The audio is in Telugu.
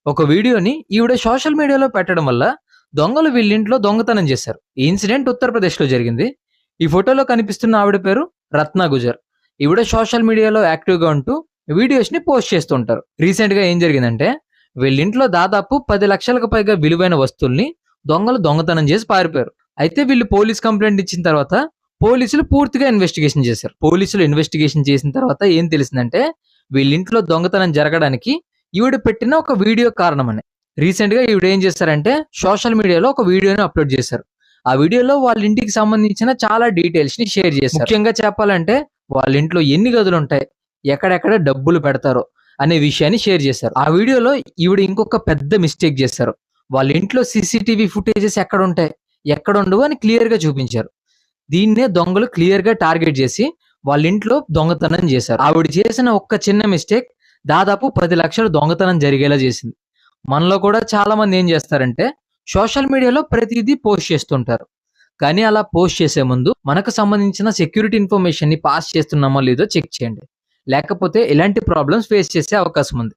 ఒక వీడియోని ఈవిడ సోషల్ మీడియాలో పెట్టడం వల్ల దొంగలు వీళ్ళింట్లో దొంగతనం చేశారు. ఈ ఇన్సిడెంట్ ఉత్తరప్రదేశ్‌లో జరిగింది. ఈ ఫోటోలో కనిపిస్తున్న ఆవిడ పేరు రత్న గుజర్. ఈవిడ సోషల్ మీడియాలో యాక్టివ్‌గా ఉంటూ వీడియోస్‌ని పోస్ట్ చేస్తూ ఉంటారు. రీసెంట్‌గా ఏం జరిగిందంటే వీళ్ళింట్లో దాదాపు 10,00,000కు పైగా విలువైన వస్తువుల్ని దొంగలు దొంగతనం చేసి పారిపోయారు. అయితే వీళ్ళు పోలీస్ కంప్లెయింట్ ఇచ్చిన తర్వాత పోలీసులు పూర్తిగా ఇన్వెస్టిగేషన్ చేశారు. పోలీసులు ఇన్వెస్టిగేషన్ చేసిన తర్వాత ఏం తెలిసిందంటే వీళ్ళింట్లో దొంగతనం జరగడానికి ఈవిడ పెట్టిన ఒక వీడియో కారణమని. రీసెంట్‌గా ఈవిడ ఏం చేశారంటే సోషల్ మీడియాలో ఒక వీడియోని అప్‌లోడ్ చేశారు. ఆ వీడియోలో వాళ్ళ ఇంటికి సంబంధించిన చాలా డీటెయిల్స్‌ని షేర్ చేశారు. ముఖ్యంగా చెప్పాలంటే వాళ్ళ ఇంట్లో ఎన్ని గదులుంటాయి, ఎక్కడెక్కడ డబ్బులు పెడతారో అనే విషయాన్ని షేర్ చేశారు. ఆ వీడియోలో ఈవిడ ఇంకొక పెద్ద మిస్టేక్ చేశారు. వాళ్ళ ఇంట్లో సీసీటీవీ ఫుటేజెస్ ఎక్కడుంటాయి, ఎక్కడుండవు అని క్లియర్‌గా చూపించారు. దీన్నే దొంగలు క్లియర్‌గా టార్గెట్ చేసి వాళ్ళ ఇంట్లో దొంగతనం చేశారు. ఆవిడ చేసిన ఒక్క చిన్న మిస్టేక్ దాదాపు 10,00,000 దొంగతనం జరిగేలా చేసింది. మనలో కూడా చాలా మంది ఏం చేస్తారంటే సోషల్ మీడియాలో ప్రతిదీ పోస్ట్ చేస్తుంటారు. కానీ అలా పోస్ట్ చేసే ముందు మనకు సంబంధించిన సెక్యూరిటీ ఇన్ఫర్మేషన్‌ని పాస్ చేస్తున్నామో లేదో చెక్ చేయండి. లేకపోతే ఇలాంటి ప్రాబ్లమ్స్ ఫేస్ చేసే అవకాశం ఉంది.